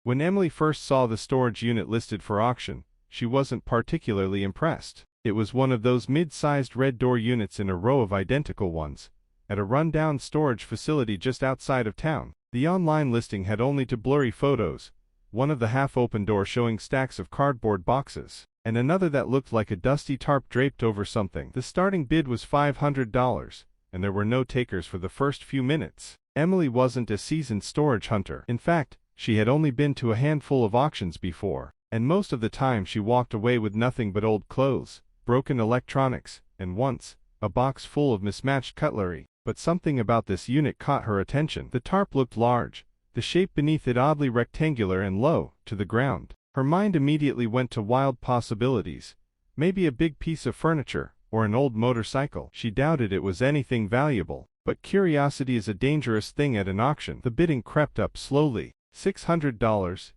When Emily first saw the storage unit listed for auction, she wasn't particularly impressed. It was one of those mid-sized red door units in a row of identical ones, at a run-down storage facility just outside of town. The online listing had only two blurry photos, one of the half-open door showing stacks of cardboard boxes, and another that looked like a dusty tarp draped over something. The starting bid was $500, and there were no takers for the first few minutes. Emily wasn't a seasoned storage hunter. In fact, she had only been to a handful of auctions before, and most of the time she walked away with nothing but old clothes, broken electronics, and once, a box full of mismatched cutlery. But something about this unit caught her attention. The tarp looked large, the shape beneath it oddly rectangular and low to the ground. Her mind immediately went to wild possibilities. Maybe a big piece of furniture, or an old motorcycle. She doubted it was anything valuable, but curiosity is a dangerous thing at an auction. The bidding crept up slowly. $600,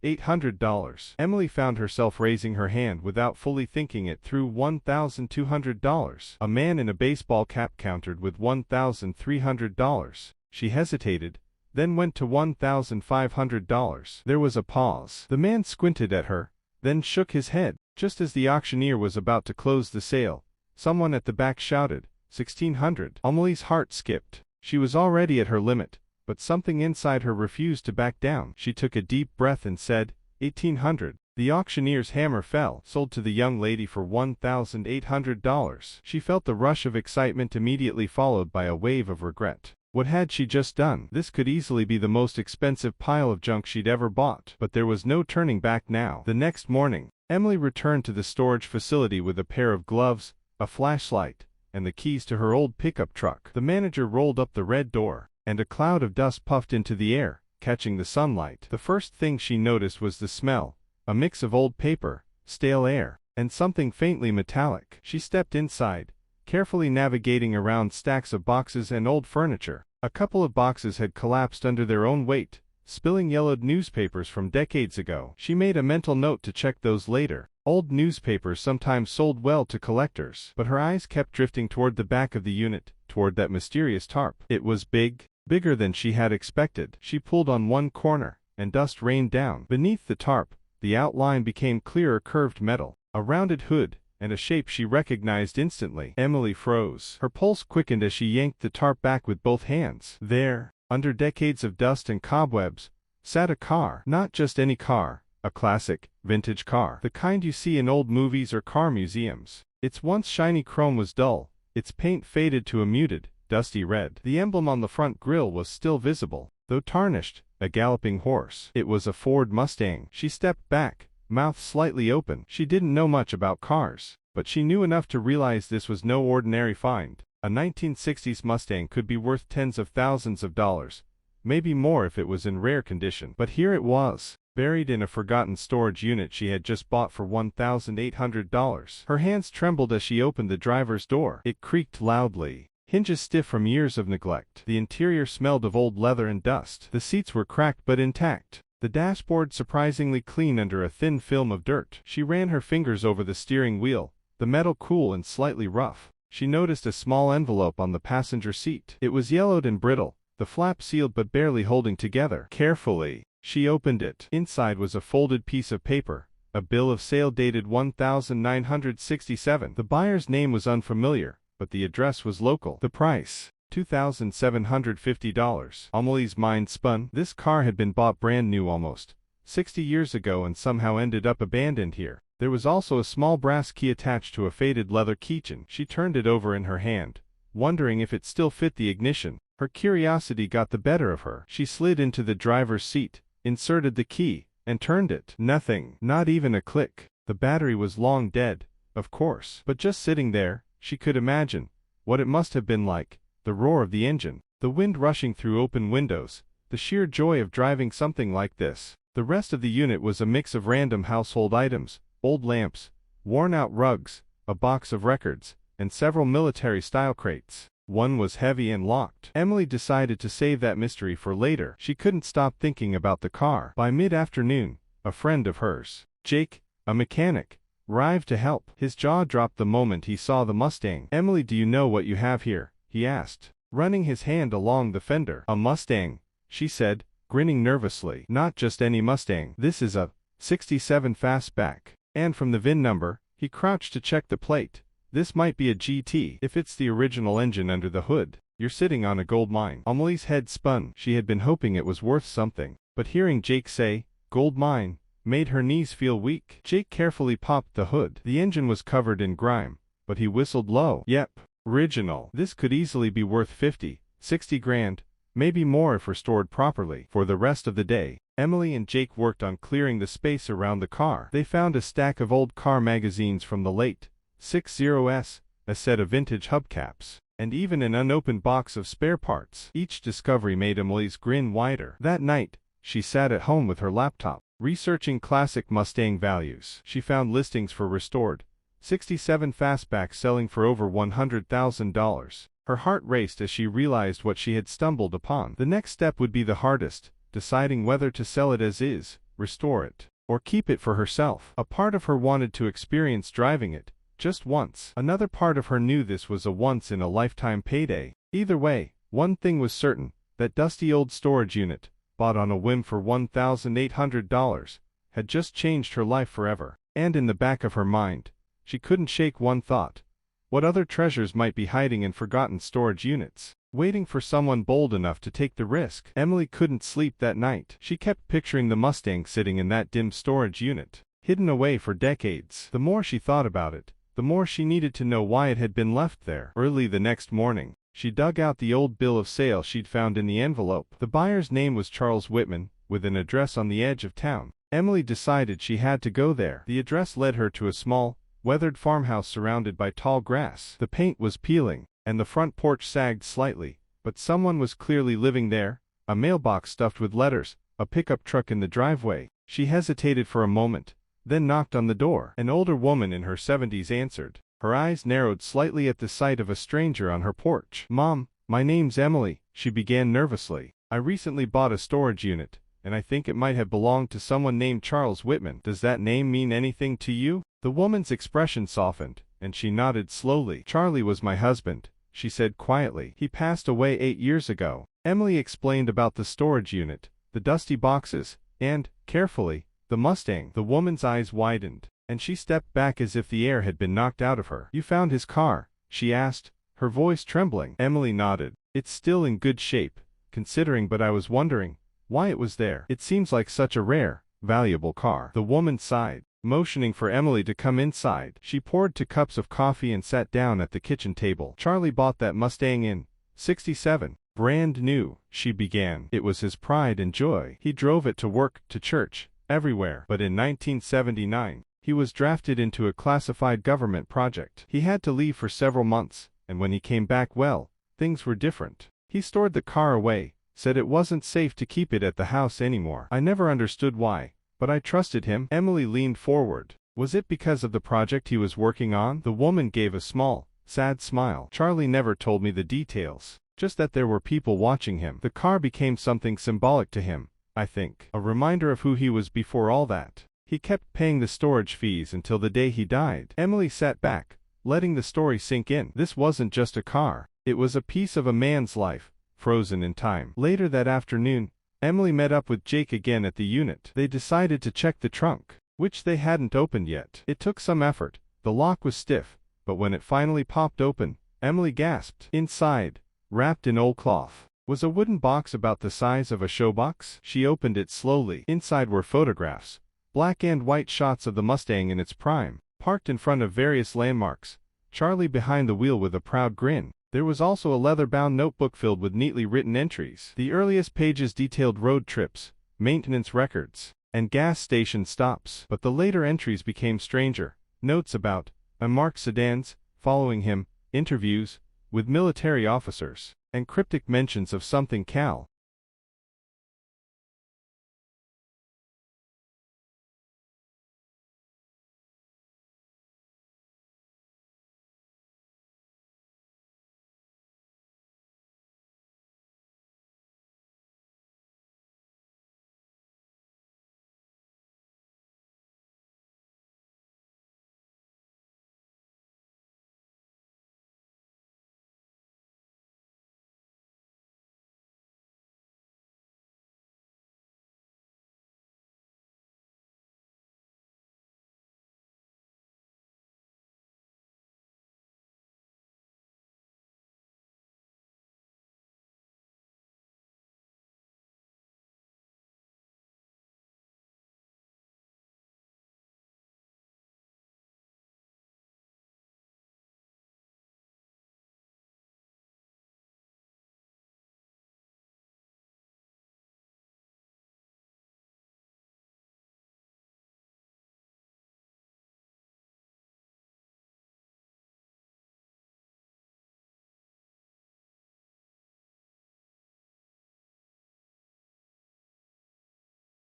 $800. Emily found herself raising her hand without fully thinking it through. $1,200. A man in a baseball cap countered with $1,300. She hesitated, then went to $1,500. There was a pause. The man squinted at her, then shook his head. Just as the auctioneer was about to close the sale, someone at the back shouted, $1,600. Emily's heart skipped. She was already at her limit, but something inside her refused to back down. She took a deep breath and said, $1,800. The auctioneer's hammer fell. Sold to the young lady for $1,800. She felt the rush of excitement immediately followed by a wave of regret. What had she just done? This could easily be the most expensive pile of junk she'd ever bought. But there was no turning back now. The next morning, Emily returned to the storage facility with a pair of gloves, a flashlight, and the keys to her old pickup truck. The manager rolled up the red door, and a cloud of dust puffed into the air, catching the sunlight. The first thing she noticed was the smell, a mix of old paper, stale air, and something faintly metallic. She stepped inside, carefully navigating around stacks of boxes and old furniture. A couple of boxes had collapsed under their own weight, spilling yellowed newspapers from decades ago. She made a mental note to check those later. Old newspapers sometimes sold well to collectors. But her eyes kept drifting toward the back of the unit, toward that mysterious tarp. It was big. Bigger than she had expected. She pulled on one corner, and dust rained down. Beneath the tarp, the outline became clearer: curved metal, a rounded hood, and a shape she recognized instantly. Emily froze. Her pulse quickened as she yanked the tarp back with both hands. There, under decades of dust and cobwebs, sat a car. Not just any car, a classic, vintage car. The kind you see in old movies or car museums. Its once shiny chrome was dull, its paint faded to a muted, dusty red. The emblem on the front grille was still visible, though tarnished, a galloping horse. It was a Ford Mustang. She stepped back, mouth slightly open. She didn't know much about cars, but she knew enough to realize this was no ordinary find. A 1960s Mustang could be worth tens of thousands of dollars, maybe more if it was in rare condition. But here it was, buried in a forgotten storage unit she had just bought for $1,800. Her hands trembled as she opened the driver's door. It creaked loudly, hinges stiff from years of neglect. The interior smelled of old leather and dust. The seats were cracked but intact, the dashboard surprisingly clean under a thin film of dirt. She ran her fingers over the steering wheel, the metal cool and slightly rough. She noticed a small envelope on the passenger seat. It was yellowed and brittle, the flap sealed but barely holding together. Carefully, she opened it. Inside was a folded piece of paper, a bill of sale dated 1967. The buyer's name was unfamiliar, but the address was local. The price, $2,750. Emily's mind spun. This car had been bought brand new almost 60 years ago and somehow ended up abandoned here. There was also a small brass key attached to a faded leather keychain. She turned it over in her hand, wondering if it still fit the ignition. Her curiosity got the better of her. She slid into the driver's seat, inserted the key, and turned it. Nothing. Not even a click. The battery was long dead, of course. But just sitting there, she could imagine what it must have been like. The roar of the engine, the wind rushing through open windows, the sheer joy of driving something like this. The rest of the unit was a mix of random household items, old lamps, worn-out rugs, a box of records, and several military-style crates. One was heavy and locked. Emily decided to save that mystery for later. She couldn't stop thinking about the car. By mid-afternoon, a friend of hers, Jake, a mechanic, arrived to help. His jaw dropped the moment he saw the Mustang. "Emily, do you know what you have here?" he asked, running his hand along the fender. "A Mustang," she said, grinning nervously. Not just any Mustang. This is a 67 Fastback. And from the VIN number, he crouched to check the plate. This might be a GT. If it's the original engine under the hood, you're sitting on a gold mine. Amelie's head spun. She had been hoping it was worth something. But hearing Jake say, gold mine, made her knees feel weak. Jake carefully popped the hood. The engine was covered in grime, but he whistled low. Yep, original. This could easily be worth 50, 60 grand, maybe more if restored properly. For the rest of the day, Emily and Jake worked on clearing the space around the car. They found a stack of old car magazines from the late 60s, a set of vintage hubcaps, and even an unopened box of spare parts. Each discovery made Emily's grin wider. That night, she sat at home with her laptop, researching classic Mustang values. She found listings for restored 67 Fastbacks selling for over $100,000. Her heart raced as she realized what she had stumbled upon. The next step would be the hardest, deciding whether to sell it as is, restore it, or keep it for herself. A part of her wanted to experience driving it, just once. Another part of her knew this was a once-in-a-lifetime payday. Either way, one thing was certain, that dusty old storage unit, bought on a whim for $1,800, had just changed her life forever. And in the back of her mind, she couldn't shake one thought. What other treasures might be hiding in forgotten storage units, waiting for someone bold enough to take the risk? Emily couldn't sleep that night. She kept picturing the Mustang sitting in that dim storage unit, hidden away for decades. The more she thought about it, the more she needed to know why it had been left there. Early the next morning, she dug out the old bill of sale she'd found in the envelope. The buyer's name was Charles Whitman, with an address on the edge of town. Emily decided she had to go there. The address led her to a small, weathered farmhouse surrounded by tall grass. The paint was peeling, and the front porch sagged slightly, but someone was clearly living there. A mailbox stuffed with letters, a pickup truck in the driveway. She hesitated for a moment, then knocked on the door. An older woman in her 70s answered. Her eyes narrowed slightly at the sight of a stranger on her porch. "Mom, my name's Emily," she began nervously. "I recently bought a storage unit, and I think it might have belonged to someone named Charles Whitman. Does that name mean anything to you?" The woman's expression softened, and she nodded slowly. "Charlie was my husband," she said quietly. "He passed away 8 years ago." Emily explained about the storage unit, the dusty boxes, and, carefully, the Mustang. The woman's eyes widened, and she stepped back as if the air had been knocked out of her. "You found his car?" she asked, her voice trembling. Emily nodded. "It's still in good shape, considering, but I was wondering why it was there. It seems like such a rare, valuable car." The woman sighed, motioning for Emily to come inside. She poured 2 cups of coffee and sat down at the kitchen table. "Charlie bought that Mustang in 67, brand new," she began. "It was his pride and joy. He drove it to work, to church, everywhere. But in 1979, he was drafted into a classified government project. He had to leave for several months, and when he came back, well, things were different. He stored the car away, said it wasn't safe to keep it at the house anymore. I never understood why, but I trusted him." Emily leaned forward. "Was it because of the project he was working on?" The woman gave a small, sad smile. "Charlie never told me the details, just that there were people watching him. The car became something symbolic to him, I think. A reminder of who he was before all that. He kept paying the storage fees until the day he died." Emily sat back, letting the story sink in. This wasn't just a car. It was a piece of a man's life, frozen in time. Later that afternoon, Emily met up with Jake again at the unit. They decided to check the trunk, which they hadn't opened yet. It took some effort. The lock was stiff, but when it finally popped open, Emily gasped. Inside, wrapped in old cloth, was a wooden box about the size of a showbox. She opened it slowly. Inside were photographs, black and white shots of the Mustang in its prime, parked in front of various landmarks, Charlie behind the wheel with a proud grin. There was also a leather-bound notebook filled with neatly written entries. The earliest pages detailed road trips, maintenance records, and gas station stops. But the later entries became stranger. Notes about unmarked sedans, following him, interviews with military officers, and cryptic mentions of something Cal